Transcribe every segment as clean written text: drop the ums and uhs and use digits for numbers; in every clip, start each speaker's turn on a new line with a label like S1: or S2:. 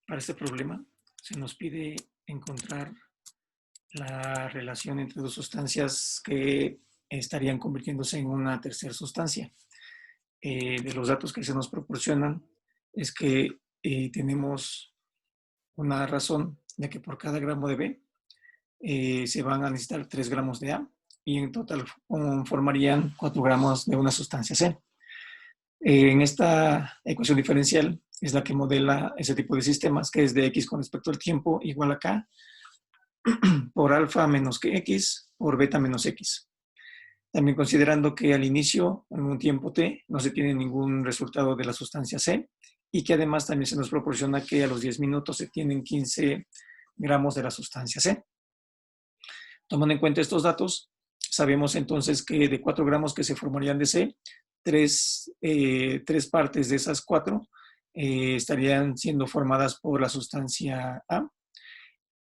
S1: Para este problema se nos pide encontrar la relación entre dos sustancias que estarían convirtiéndose en una tercera sustancia. De los datos que se nos proporcionan es que tenemos una razón de que por cada gramo de B se van a necesitar 3 gramos de A y en total formarían 4 gramos de una sustancia C. En esta ecuación diferencial es la que modela ese tipo de sistemas, que es de X con respecto al tiempo igual a K por alfa menos que X por beta menos X. También considerando que al inicio, en un tiempo T, no se tiene ningún resultado de la sustancia C y que además también se nos proporciona que a los 10 minutos se tienen 15 gramos de la sustancia C. Tomando en cuenta estos datos, sabemos entonces que de 4 gramos que se formarían de C, tres partes de esas 4 estarían siendo formadas por la sustancia A,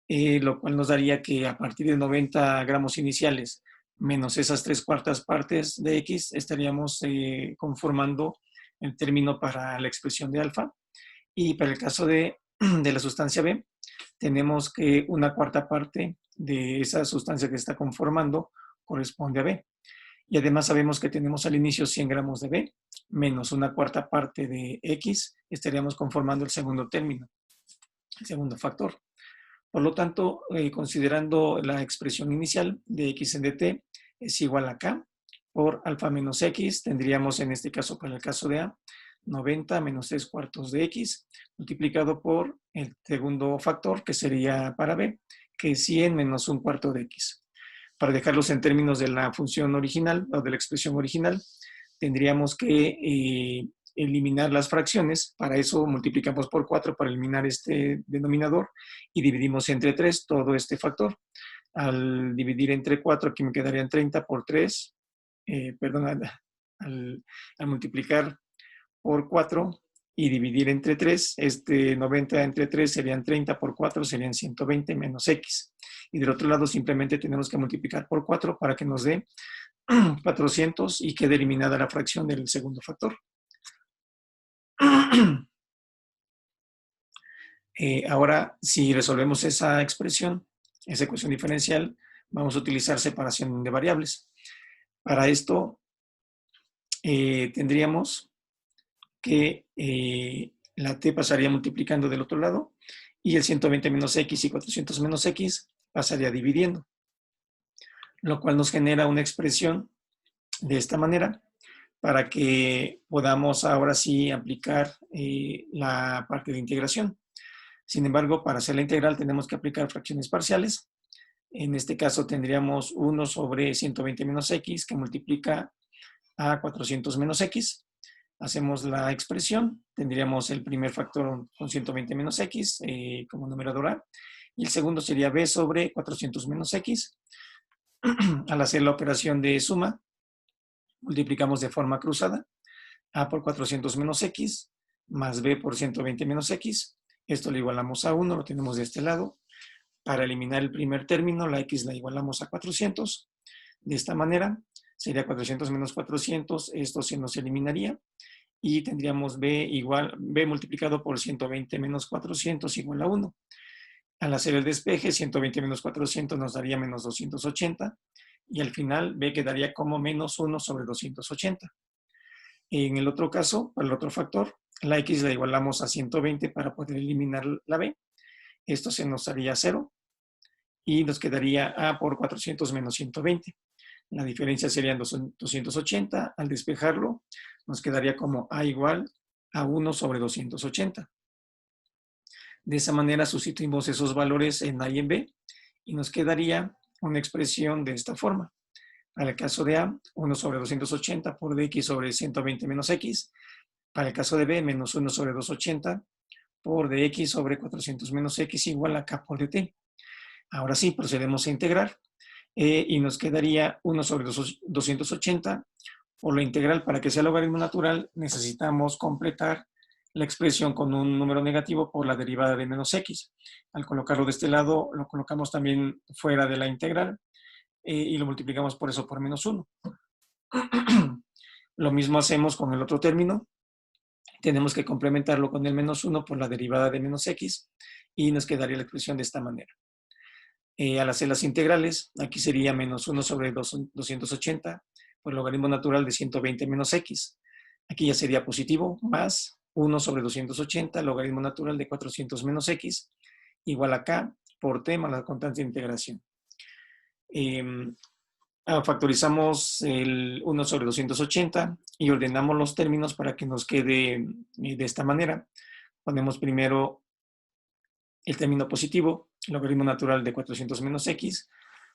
S1: lo cual nos daría que a partir de 90 gramos iniciales menos esas 3/4 partes de X, estaríamos conformando el término para la expresión de alfa. Y para el caso de la sustancia B, tenemos que 1/4 parte de esa sustancia que está conformando corresponde a B. Y además sabemos que tenemos al inicio 100 gramos de B menos 1/4 parte de X, estaríamos conformando el segundo término, el segundo factor. Por lo tanto, considerando la expresión inicial de X en dt es igual a K por alfa menos X, tendríamos en este caso, para el caso de A, 90 menos 3/4 de X, multiplicado por el segundo factor, que sería para B, que es 100 menos 1/4 de X. Para dejarlos en términos de la función original o de la expresión original, tendríamos que eliminar las fracciones. Para eso multiplicamos por 4 para eliminar este denominador y dividimos entre 3 todo este factor. Al dividir entre 4, aquí me quedarían 30 por 3, al multiplicar por 4 y dividir entre 3, 90 entre 3 serían 30 por 4, serían 120 menos X. Y del otro lado simplemente tenemos que multiplicar por 4 para que nos dé 400 y quede eliminada la fracción del segundo factor. Ahora, si resolvemos esa expresión, esa ecuación diferencial, vamos a utilizar separación de variables. Para esto, tendríamos que la t pasaría multiplicando del otro lado y el 120 menos x y 400 menos x pasaría dividiendo, lo cual nos genera una expresión de esta manera para que podamos ahora sí aplicar la parte de integración. Sin embargo, para hacer la integral tenemos que aplicar fracciones parciales. En este caso tendríamos 1 sobre 120 menos x que multiplica a 400 menos x. Hacemos la expresión, tendríamos el primer factor con 120 menos x como numerador a, y el segundo sería b sobre 400 menos x. Al hacer la operación de suma, multiplicamos de forma cruzada a por 400 menos x más b por 120 menos x. Esto lo igualamos a 1, lo tenemos de este lado. Para eliminar el primer término, la x la igualamos a 400. De esta manera, sería 400 menos 400, esto se nos eliminaría. Y tendríamos b multiplicado por 120 menos 400 igual a 1. Al hacer el despeje, 120 menos 400 nos daría menos 280. Y al final, b quedaría como menos 1 sobre 280. En el otro caso, para el otro factor, la x la igualamos a 120 para poder eliminar la b. Esto se nos haría 0 y nos quedaría a por 400 menos 120. La diferencia serían 280. Al despejarlo, nos quedaría como a igual a 1 sobre 280. De esa manera sustituimos esos valores en a y en b y nos quedaría una expresión de esta forma. Para el caso de A, 1 sobre 280 por dx sobre 120 menos x. Para el caso de B, menos 1 sobre 280 por dx sobre 400 menos x igual a k por dt. Ahora sí, procedemos a integrar y nos quedaría 1 sobre 280 por la integral. Para que sea logaritmo natural necesitamos completar la expresión con un número negativo por la derivada de menos x. Al colocarlo de este lado, lo colocamos también fuera de la integral y lo multiplicamos por eso por menos 1. Lo mismo hacemos con el otro término. tenemos que complementarlo con el menos 1 por la derivada de menos x y nos quedaría la expresión de esta manera. Al hacer las integrales, aquí sería menos 1 sobre 280 por el logaritmo natural de 120 menos x. Aquí ya sería positivo, más 1 sobre 280, logaritmo natural de 400 menos x, igual a k por t más la constante de integración. Factorizamos el 1 sobre 280 y ordenamos los términos para que nos quede de esta manera. Ponemos primero el término positivo, logaritmo natural de 400 menos x,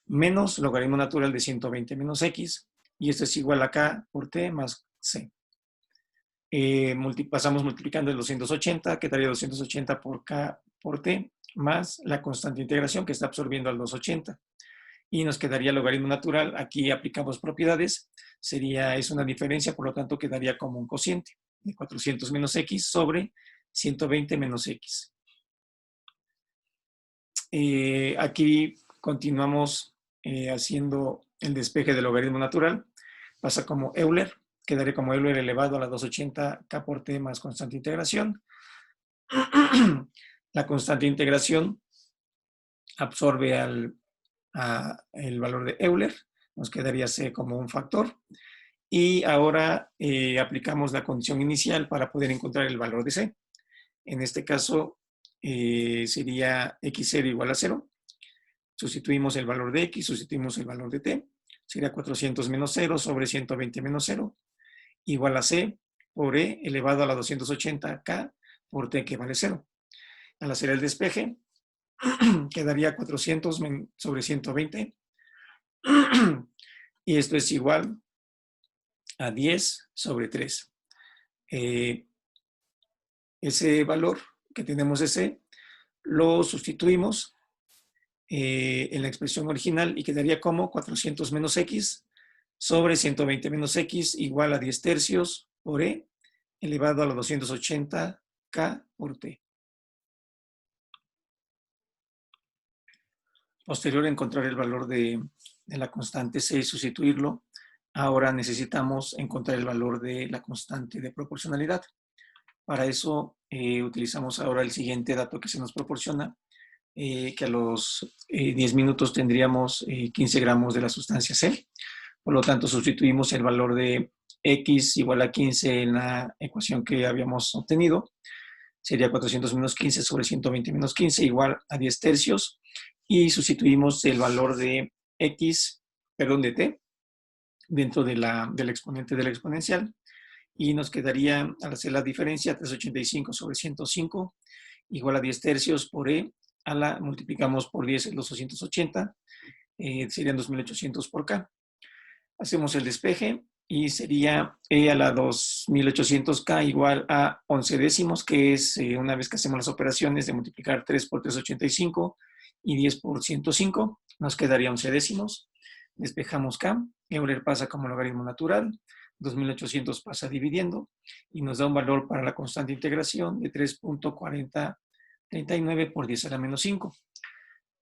S1: menos logaritmo natural de 120 menos x, y esto es igual a k por t más c. Pasamos multiplicando el 280, quedaría 280 por k por t, más la constante de integración que está absorbiendo al 280. Y nos quedaría el logaritmo natural. Aquí aplicamos propiedades. Es una diferencia, por lo tanto quedaría como un cociente de 400 menos x sobre 120 menos x. Aquí continuamos haciendo el despeje del logaritmo natural. Pasa como Euler. Quedaría como Euler elevado a la 280 k por t más constante de integración. La constante de integración absorbe el valor de Euler, nos quedaría C como un factor, y ahora aplicamos la condición inicial para poder encontrar el valor de C. En este caso sería x0 igual a 0, sustituimos el valor de x, sustituimos el valor de t, sería 400 menos 0 sobre 120 menos 0, igual a C por E elevado a la 280k por t que vale 0. Al hacer el despeje, quedaría 400 sobre 120 y esto es igual a 10 sobre 3. Ese valor que tenemos de C lo sustituimos en la expresión original y quedaría como 400 menos x sobre 120 menos x igual a 10 tercios por E elevado a la 280k por t. Posterior a encontrar el valor de la constante C y sustituirlo, ahora necesitamos encontrar el valor de la constante de proporcionalidad. Para eso utilizamos ahora el siguiente dato que se nos proporciona, que a los 10 minutos tendríamos 15 gramos de la sustancia C. Por lo tanto, sustituimos el valor de x igual a 15 en la ecuación que habíamos obtenido. Sería 400 menos 15 sobre 120 menos 15 igual a 10 tercios. Y sustituimos el valor de de t, dentro del exponente de la exponencial. Y nos quedaría, al hacer la diferencia, 385 sobre 105 igual a 10 tercios por E, multiplicamos por 10 los 280, serían 2800 por K. Hacemos el despeje y sería E a la 2800K igual a 11 décimos, que es una vez que hacemos las operaciones de multiplicar 3 por 385 y 10 por 105, nos quedaría 11 décimos. Despejamos K, Euler pasa como logaritmo natural, 2800 pasa dividiendo y nos da un valor para la constante de integración de 3.4039 por 10 a la menos 5.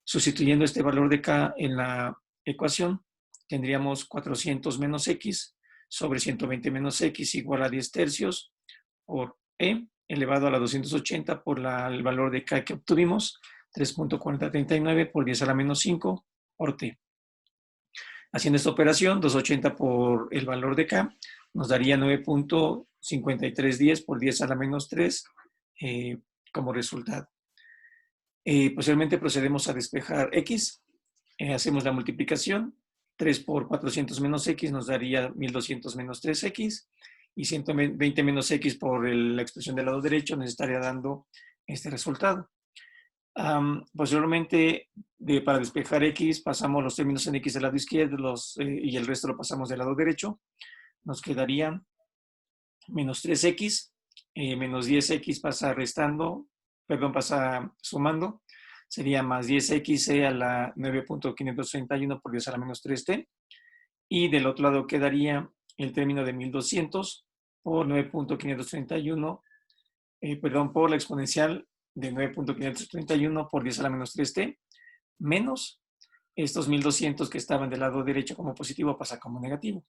S1: Sustituyendo este valor de K en la ecuación, tendríamos 400 menos X sobre 120 menos X igual a 10 tercios por E elevado a la 280 por el valor de K que obtuvimos, 3.4039 por 10 a la menos 5 por T. Haciendo esta operación, 280 por el valor de K, nos daría 9.5310 por 10 a la menos 3 como resultado. Posteriormente procedemos a despejar X, hacemos la multiplicación, 3 por 400 menos X nos daría 1200 menos 3X, y 120 menos X por la expresión del lado derecho nos estaría dando este resultado. Posteriormente, para despejar X, pasamos los términos en X del lado izquierdo y el resto lo pasamos del lado derecho. Nos quedaría menos 3X, menos 10X pasa sumando, sería más 10X a la 9.531 por 10 a la menos 3T. Y del otro lado quedaría el término de 1200 por 9.531, por la exponencial de 9.531 por 10 a la menos 3t, menos estos 1200 que estaban del lado derecho como positivo pasa como negativo.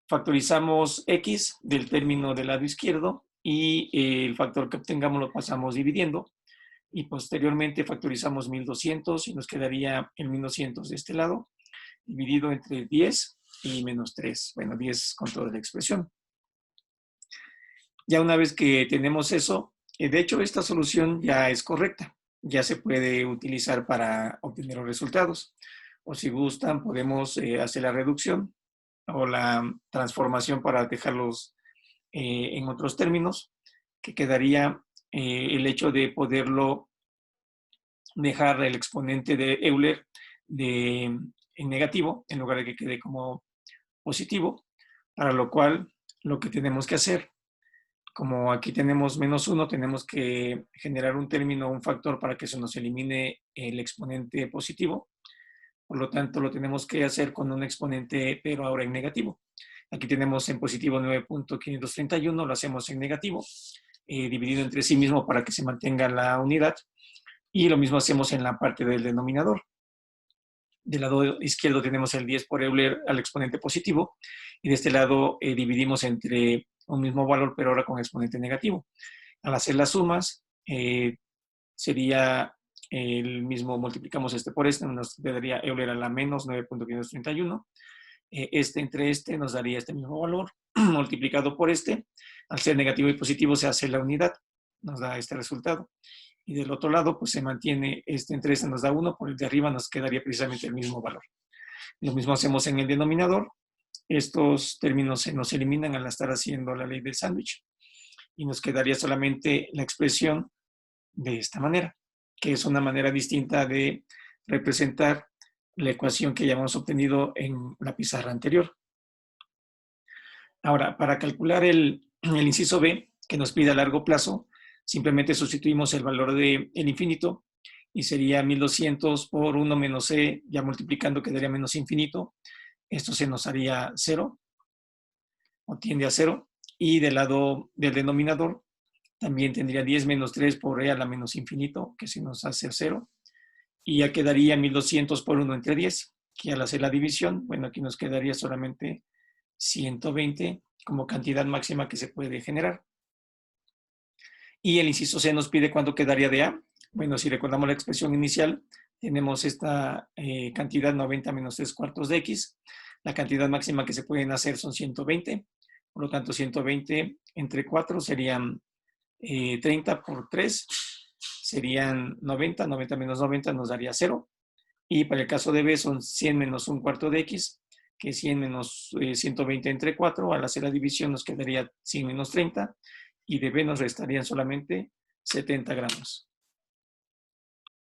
S1: factorizamos x del término del lado izquierdo y el factor que obtengamos lo pasamos dividiendo y posteriormente factorizamos 1200 y nos quedaría el 1200 de este lado dividido entre 10 y menos 3. Bueno, 10 con toda la expresión. Ya una vez que tenemos eso, de hecho esta solución ya es correcta. Ya se puede utilizar para obtener los resultados. O si gustan, podemos hacer la reducción o la transformación para dejarlos en otros términos, que quedaría el hecho de poderlo dejar el exponente de Euler en negativo, en lugar de que quede como positivo, para lo cual lo que tenemos que hacer, como aquí tenemos menos 1, tenemos que generar un término, un factor para que se nos elimine el exponente positivo. Por lo tanto, lo tenemos que hacer con un exponente, pero ahora en negativo. Aquí tenemos en positivo 9.531, lo hacemos en negativo, dividido entre sí mismo para que se mantenga la unidad. Y lo mismo hacemos en la parte del denominador. Del lado izquierdo tenemos el 10 por Euler al exponente positivo y de este lado dividimos entre un mismo valor, pero ahora con exponente negativo. Al hacer las sumas, sería el mismo, multiplicamos este por este, nos daría Euler a la menos 9.531. Este entre este nos daría este mismo valor, multiplicado por este. Al ser negativo y positivo se hace la unidad, nos da este resultado. Y del otro lado, pues se mantiene este entre este nos da 1, por el de arriba nos quedaría precisamente el mismo valor. Lo mismo hacemos en el denominador. Estos términos se nos eliminan al estar haciendo la ley del sándwich. Y nos quedaría solamente la expresión de esta manera, que es una manera distinta de representar la ecuación que ya hemos obtenido en la pizarra anterior. Ahora, para calcular el inciso B, que nos pide a largo plazo, simplemente sustituimos el valor del infinito y sería 1200 por 1 menos c, ya multiplicando quedaría menos infinito. Esto se nos haría 0, o tiende a 0. Y del lado del denominador también tendría 10 menos 3 por e a la menos infinito, que se nos hace 0. Y ya quedaría 1200 por 1 entre 10, que al hacer la división, bueno, aquí nos quedaría solamente 120 como cantidad máxima que se puede generar. Y el inciso C nos pide cuánto quedaría de A. Bueno, si recordamos la expresión inicial, tenemos esta cantidad 90 menos 3 cuartos de X. La cantidad máxima que se pueden hacer son 120. Por lo tanto, 120 entre 4 serían 30 por 3. Serían 90. 90 menos 90 nos daría 0. Y para el caso de B son 100 menos 1 cuarto de X, que es 100 menos 120 entre 4. Al hacer la división nos quedaría 100 menos 30. Y de B nos restarían solamente 70 gramos.